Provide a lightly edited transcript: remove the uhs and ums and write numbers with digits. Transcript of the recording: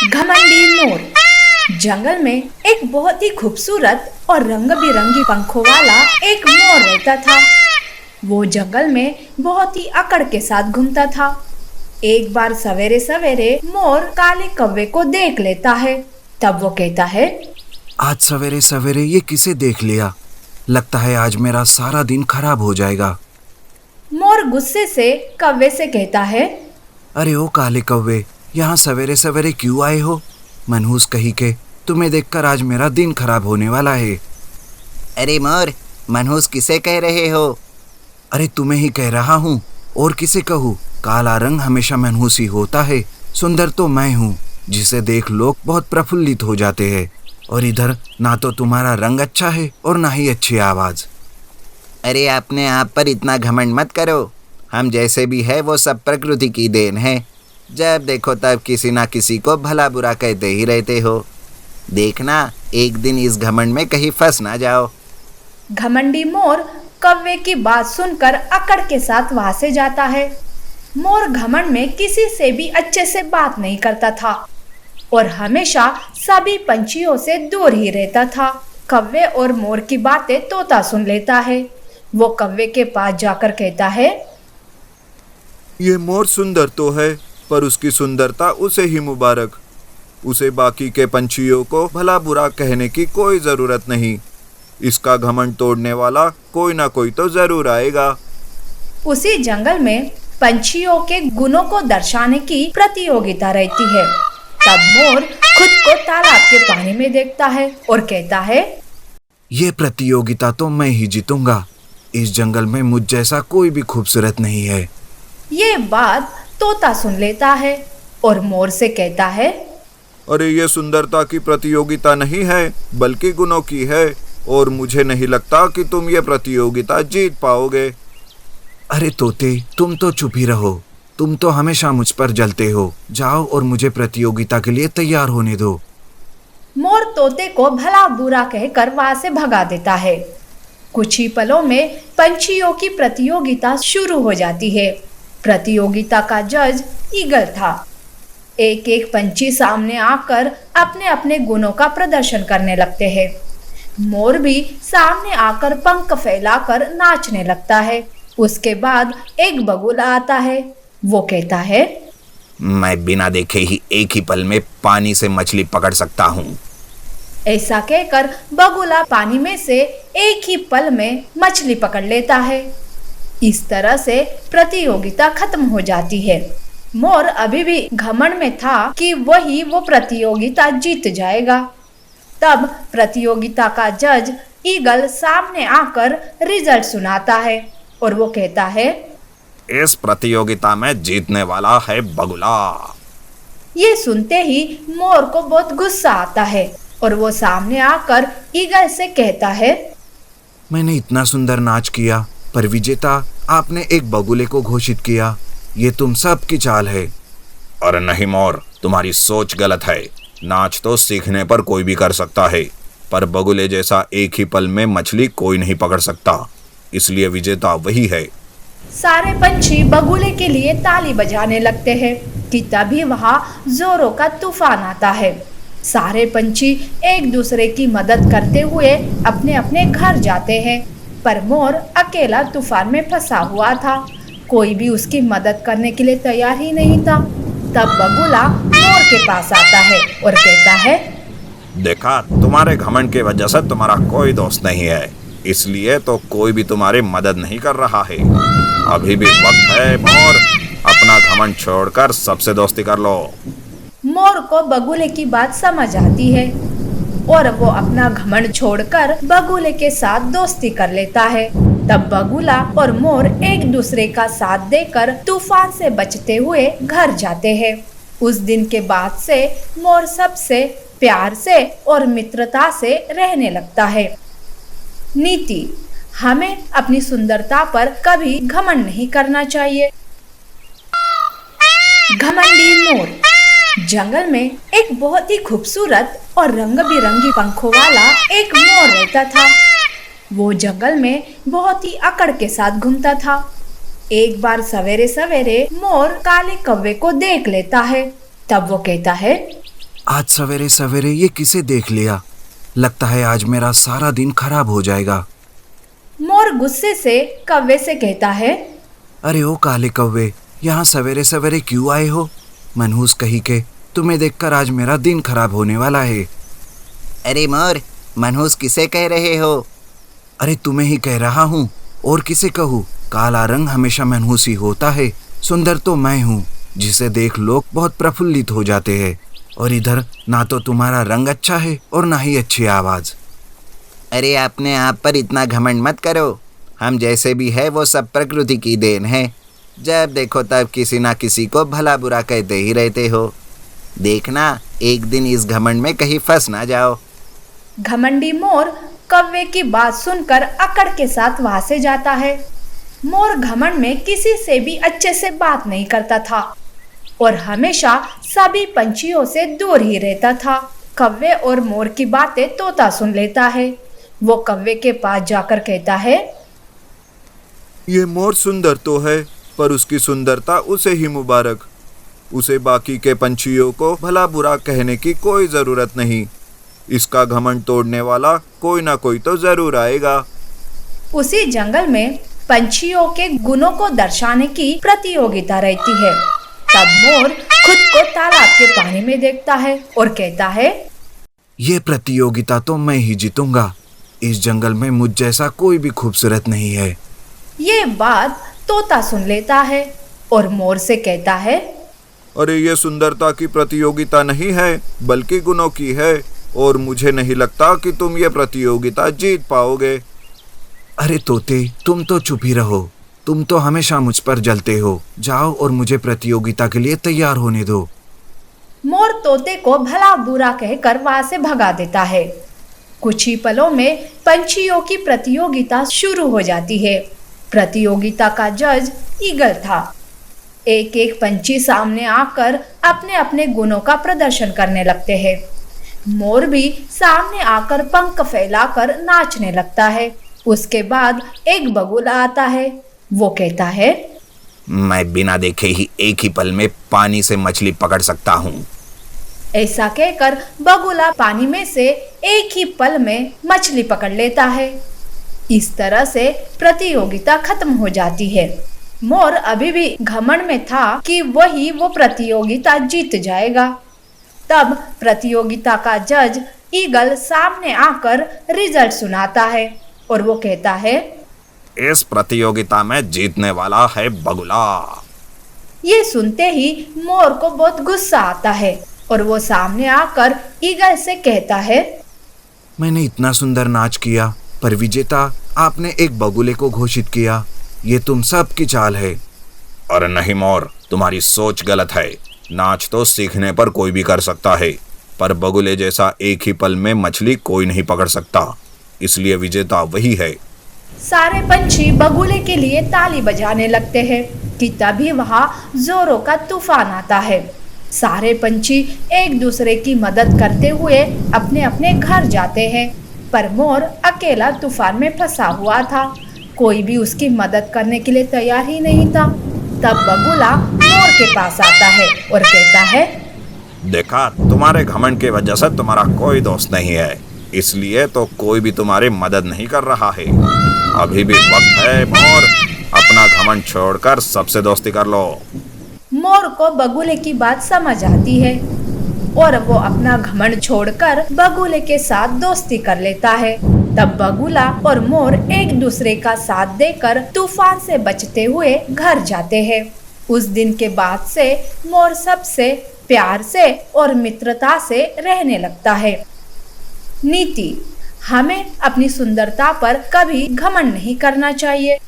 घमंडी मोर। जंगल में एक बहुत ही खूबसूरत और रंग बिरंगी पंखों वाला एक मोर रहता था। वो जंगल में बहुत ही अकड़ के साथ घूमता था। एक बार सवेरे सवेरे मोर काले कौवे को देख लेता है। तब वो कहता है, आज सवेरे सवेरे ये किसे देख लिया? लगता है आज मेरा सारा दिन खराब हो जाएगा। मोर गुस्से से कौवे से कहता है, अरे ओ काले कौवे, यहाँ सवेरे सवेरे क्यों आए हो? मनहूस कहीं के, तुम्हें देखकर आज मेरा दिन खराब होने वाला है। अरे मोर, मनहूस किसे कह रहे हो? अरे तुम्हें ही कह रहा हूँ, और किसे कहूँ? काला रंग हमेशा मनहूस ही होता है। सुंदर तो मैं हूँ, जिसे देख लोग बहुत प्रफुल्लित हो जाते हैं। और इधर ना तो तुम्हारा रंग अच्छा है और ना ही अच्छी आवाज। अरे अपने आप पर इतना घमंड मत करो। हम जैसे भी है वो सब प्रकृति की देन है। जब देखो तब किसी ना किसी को भला बुरा कहते ही रहते हो। देखना एक दिन इस घमंड में कहीं फंस ना जाओ। घमंडी मोर कौवे की बात सुनकर अकड़ के साथ वहां से जाता है। मोर घमंड में किसी से भी अच्छे से बात नहीं करता था और हमेशा सभी पंछियों से दूर ही रहता था। कौवे और मोर की बातें तोता सुन लेता है। वो कौवे के पास जाकर कहता है, ये मोर सुंदर तो है, पर उसकी सुंदरता उसे ही मुबारक। उसे बाकी के पंछियों को भला बुरा कहने की कोई जरूरत नहीं। इसका घमंड तोड़ने वाला कोई ना कोई तो जरूर आएगा। उसी जंगल में पंछियों के गुणों को दर्शाने की प्रतियोगिता रहती है। तब मोर खुद को तालाब के पानी में देखता है और कहता है, ये प्रतियोगिता तो मैं ही जीतूंगा। इस जंगल में मुझ जैसा कोई भी खूबसूरत नहीं है। ये बात तोता सुन लेता है और मोर से कहता है, अरे ये सुंदरता की प्रतियोगिता नहीं है, बल्कि गुणों की है, और मुझे नहीं लगता कि तुम ये प्रतियोगिता जीत पाओगे। अरे तोते, तुम तो चुप ही रहो। तुम तो हमेशा मुझ पर जलते हो। जाओ और मुझे प्रतियोगिता के लिए तैयार होने दो। मोर तोते को भला बुरा कहकर वहां से भगा देता है। कुछ ही पलों में पंछियों की प्रतियोगिता शुरू हो जाती है। प्रतियोगिता का जज ईगल था। एक एक पंछी सामने आकर अपने अपने गुणों का प्रदर्शन करने लगते हैं। मोर भी सामने आकर पंख फैलाकर नाचने लगता है। उसके बाद एक बगुला आता है। वो कहता है, मैं बिना देखे ही एक ही पल में पानी से मछली पकड़ सकता हूँ। ऐसा कहकर बगुला पानी में से एक ही पल में मछली पकड़ लेता है। इस तरह से प्रतियोगिता खत्म हो जाती है। मोर अभी भी घमंड में था कि वो प्रतियोगिता जीत जाएगा। तब प्रतियोगिता का जज ईगल सामने आकर रिजल्ट सुनाता है और वो कहता है, इस प्रतियोगिता में जीतने वाला है बगुला। ये सुनते ही मोर को बहुत गुस्सा आता है और वो सामने आकर ईगल से कहता है, मैंने इतना सुंदर नाच किया, पर विजेता आपने एक बगुले को घोषित किया। ये तुम सब की चाल है। अरे नहीं मोर, तुम्हारी सोच गलत है। नाच तो सीखने पर कोई भी कर सकता है, पर बगुले जैसा एक ही पल में मछली कोई नहीं पकड़ सकता। इसलिए विजेता वही है। सारे पंछी बगुले के लिए ताली बजाने लगते हैं कि तभी वहाँ जोरों का तूफान आता है। सारे पंछी एक दूसरे की मदद करते हुए अपने अपने घर जाते हैं, पर मोर अकेला तूफान में फंसा हुआ था। कोई भी उसकी मदद करने के लिए तैयार ही नहीं था। तब बगुला मोर के पास आता है और कहता है, देखा, तुम्हारे घमंड की वजह से तुम्हारा कोई दोस्त नहीं है, इसलिए तो कोई भी तुम्हारी मदद नहीं कर रहा है। अभी भी वक्त है मोर, अपना घमंड छोड़कर सबसे दोस्ती कर लो। मोर को बगुले की बात समझ आती है और वो अपना घमंड छोड़कर बगुले के साथ दोस्ती कर लेता है। तब बगुला और मोर एक दूसरे का साथ देकर तूफान से बचते हुए घर जाते हैं। उस दिन के बाद से मोर सबसे प्यार से और मित्रता से रहने लगता है। नीति: हमें अपनी सुंदरता पर कभी घमंड नहीं करना चाहिए। घमंडी मोर। जंगल में एक बहुत ही खूबसूरत और रंग बिरंगी पंखों वाला एक मोर रहता था। वो जंगल में बहुत ही अकड़ के साथ घूमता था। एक बार सवेरे सवेरे मोर काले कौवे को देख लेता है। तब वो कहता है, आज सवेरे सवेरे ये किसे देख लिया? लगता है आज मेरा सारा दिन खराब हो जाएगा। मोर गुस्से से कौवे से कहता है, अरे ओ काले कौवे, यहाँ सवेरे सवेरे क्यों आए हो? मनहूस कहीं के, तुम्हें देखकर आज मेरा दिन खराब होने वाला है। अरे मोर, मनहूस किसे कह रहे हो? अरे तुम्हें ही कह रहा हूँ, और किसे कहूँ? काला रंग हमेशा मनहूस ही होता है। सुंदर तो मैं हूँ, जिसे देख लोग बहुत प्रफुल्लित हो जाते हैं। और इधर ना तो तुम्हारा रंग अच्छा है और ना ही अच्छी आवाज। अरे अपने आप पर इतना घमंड मत करो। हम जैसे भी है वो सब प्रकृति की देन है। जब देखो तब किसी ना किसी को भला बुरा कहते ही रहते हो। देखना एक दिन इस घमंड में कहीं फंस ना जाओ। घमंडी मोर कौवे की बात सुनकर अकड़ के साथ वहां से जाता है। मोर घमंड में किसी से भी अच्छे से बात नहीं करता था और हमेशा सभी पंछियों से दूर ही रहता था। कौवे और मोर की बातें तोता सुन लेता है। वो कौवे के पास जाकर कहता है, ये मोर सुंदर तो है, पर उसकी सुंदरता उसे ही मुबारक। उसे बाकी के पंछियों को भला बुरा कहने की कोई जरूरत नहीं। इसका घमंड तोड़ने वाला कोई ना कोई तो जरूर आएगा। उसी जंगल में पंछियों के गुणों को दर्शाने की प्रतियोगिता रहती है। तब मोर खुद को तालाब के पानी में देखता है और कहता है, ये प्रतियोगिता तो मैं ही जीतूंगा। इस जंगल में मुझ जैसा कोई भी खूबसूरत नहीं है। ये बात तोता सुन लेता है और मोर से कहता है, अरे ये सुंदरता की प्रतियोगिता नहीं है, बल्कि गुणों की है, और मुझे नहीं लगता कि तुम ये प्रतियोगिता जीत पाओगे। अरे तोते, तुम तो चुप ही रहो। तुम तो हमेशा मुझ पर जलते हो। जाओ और मुझे प्रतियोगिता के लिए तैयार होने दो। मोर तोते को भला बुरा कहकर वहां से भगा देता है। कुछ ही पलों में पंछियों की प्रतियोगिता शुरू हो जाती है। प्रतियोगिता का जज ईगल था। एक एक पंछी सामने आकर अपने अपने गुणों का प्रदर्शन करने लगते हैं। मोर भी सामने आकर पंख फैलाकर नाचने लगता है। उसके बाद एक बगुला आता है। वो कहता है, मैं बिना देखे ही एक ही पल में पानी से मछली पकड़ सकता हूँ। ऐसा कहकर बगुला पानी में से एक ही पल में मछली पकड़ लेता है। इस तरह से प्रतियोगिता खत्म हो जाती है। मोर अभी भी घमंड में था कि वो प्रतियोगिता जीत जाएगा। तब प्रतियोगिता का जज ईगल सामने आकर रिजल्ट सुनाता है और वो कहता है, इस प्रतियोगिता में जीतने वाला है बगुला। ये सुनते ही मोर को बहुत गुस्सा आता है और वो सामने आकर ईगल से कहता है, मैंने इतना सुंदर नाच किया, पर विजेता आपने एक बगुले को घोषित किया। ये तुम सब की चाल है। अरे नहीं मोर, तुम्हारी सोच गलत है। नाच तो सीखने पर कोई भी कर सकता है, पर बगुले जैसा एक ही पल में मछली कोई नहीं पकड़ सकता। इसलिए विजेता वही है। सारे पंछी बगुले के लिए ताली बजाने लगते हैं कि तभी वहाँ जोरों का तूफान आता है। सारे पंछी एक दूसरे की मदद करते हुए अपने अपने घर जाते हैं, पर मोर अकेला तूफान में फंसा हुआ था। कोई भी उसकी मदद करने के लिए तैयार ही नहीं था। तब बगुला मोर के पास आता है और कहता है, देखा, तुम्हारे घमंड की वजह से तुम्हारा कोई दोस्त नहीं है, इसलिए तो कोई भी तुम्हारी मदद नहीं कर रहा है। अभी भी वक्त है मोर, अपना घमंड छोड़कर सबसे दोस्ती कर लो। मोर को बगुले की बात समझ आती है और वो अपना घमंड छोड़कर बगुले के साथ दोस्ती कर लेता है। तब बगुला और मोर एक दूसरे का साथ देकर तूफान से बचते हुए घर जाते हैं। उस दिन के बाद से मोर सबसे प्यार से और मित्रता से रहने लगता है। नीति: हमें अपनी सुंदरता पर कभी घमंड नहीं करना चाहिए।